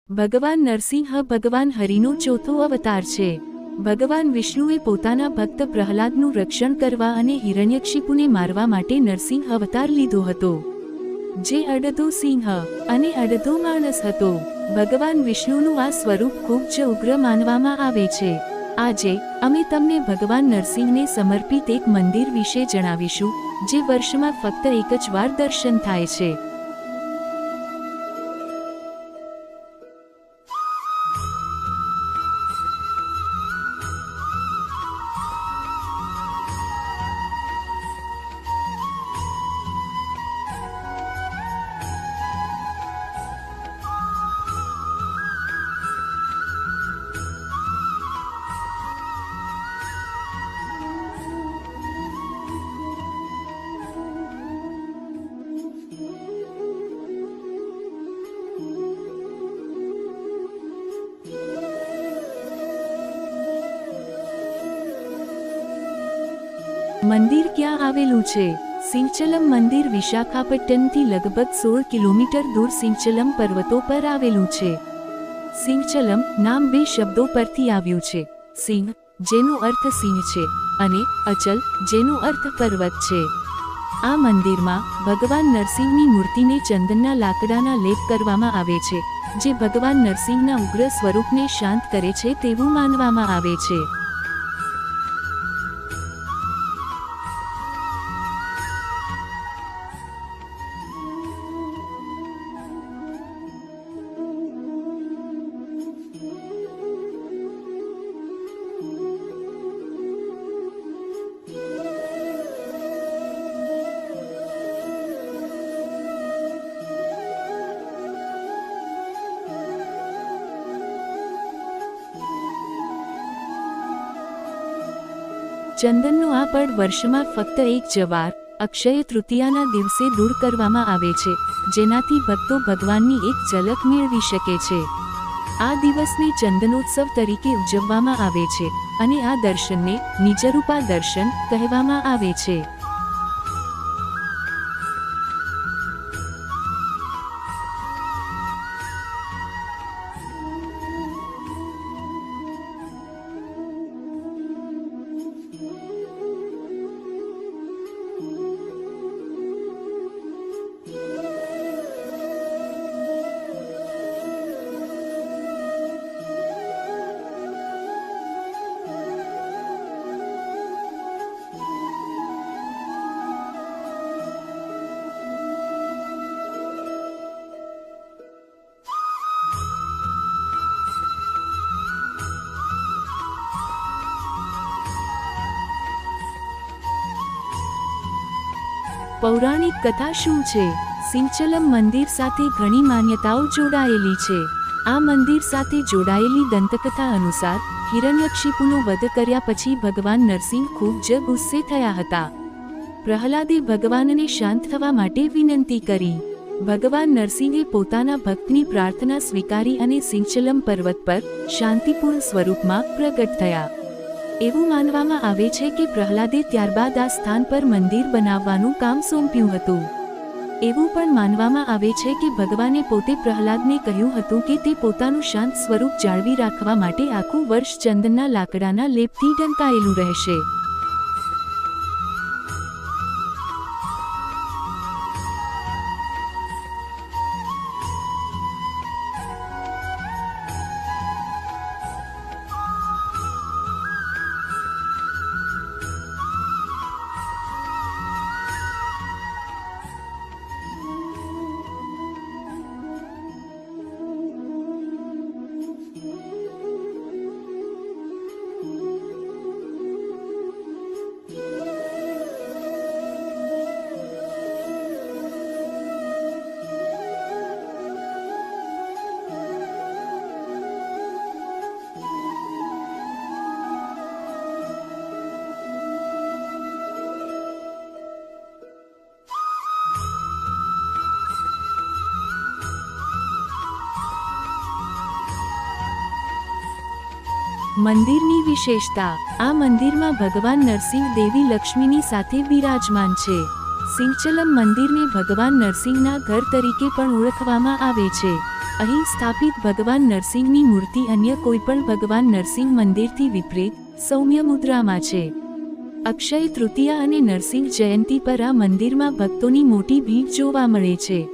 ભગવાન નરસિંહ ભગવાન હરિનો ચોથો અવતાર છે। ભગવાન વિષ્ણુએ પોતાના ભક્ત પ્રહલાદનું રક્ષણ કરવા અને હિરણ્યકશિપુને મારવા માટે નરસિંહ અવતાર લીધો હતો, જે અડધો સિંહ અને અડધો માણસ હતો। ભગવાન વિષ્ણુનું આ સ્વરૂપ ખૂબ જ ઉગ્ર માનવામાં આવે છે। આજે અમે તમને ભગવાન નરસિંહને સમર્પિત એક મંદિર વિશે જણાવીશું, જે વર્ષમાં ફક્ત એક જ વાર દર્શન થાય છે। મંદિર ક્યાં આવેલું છે? સિંચલમ મંદિર વિશાખાપટ્ટનમથી લગભગ 16 કિલોમીટર દૂર સિંચલમ પર્વતો પર આવેલું છે। સિંચલમ નામ બે શબ્દો પરથી આવ્યું છે, સિંહ જેનો અર્થ સિંહ છે અને અચલ જેનો અર્થ પર્વત છે। આ મંદિરમાં ભગવાન નરસિંહની મૂર્તિને ચંદનના લાકડાના લેપ કરવામાં આવે છે, જે ભગવાન નરસિંહના ઉગ્ર સ્વરૂપને શાંત કરે છે તેવું માનવામાં આવે છે। ચંદનનો આ પડ વર્ષમાં ફક્ત એક જ વાર અક્ષય તૃતીયાના દિવસે દૂર કરવામાં આવે છે, જેનાથી ભક્તો ભગવાનની એક ઝલક મેળવી શકે છે। આ દિવસને ચંદનોત્સવ તરીકે ઉજવવામાં આવે છે અને આ દર્શનને નિજરૂપા દર્શન કહેવામાં આવે છે। પૌરાણિક કથા શું છે? સિંચલમ મંદિર સાથે ઘણી માન્યતાઓ જોડાયેલી છે। આ મંદિર સાથે જોડાયેલી દંતકથા અનુસાર હિરણ્યકશિપુનો વધ કર્યા પછી ભગવાન નરસિંહ ખૂબ જ ગુસ્સે થયા હતા। પ્રહલાદે ભગવાનને શાંત થવા માટે વિનંતી કરી। ભગવાન નરસિંહે પોતાના ભક્તની પ્રાર્થના સ્વીકારી અને સિંચલમ પર્વત પર શાંતિપૂર્ણ સ્વરૂપમાં પ્રગટ થયા। એવું માનવામાં આવે છે કે પ્રહલાદે ત્યારબાદ આ સ્થાન પર મંદિર બનાવવાનું કામ સોંપ્યું હતું। એવું પણ માનવામાં આવે છે કે ભગવાને પોતે પ્રહલાદને કહ્યું હતું કે તે પોતાનું શાંત સ્વરૂપ જાળવી રાખવા માટે આખું વર્ષ ચંદનના લાકડાના લેપથી ઢંકાયેલું રહેશે। મંદિરની વિશેષતા। આ મંદિરમાં ભગવાન નરસિંહ દેવી લક્ષ્મીની સાથે બિરાજમાન છે। સિંચલમ મંદિરને ભગવાન નરસિંહના ઘર તરીકે પણ ઓળખવામાં આવે છે। અહીં સ્થાપિત ભગવાન નરસિંહની મૂર્તિ અન્ય કોઈપણ ભગવાન નરસિંહ મંદિરથી વિપરીત સૌમ્ય મુદ્રામાં છે. અક્ષય તૃતીયા અને નરસિંહ જયંતી પર આ મંદિરમાં ભક્તોની મોટી ભીડ જોવા મળે છે.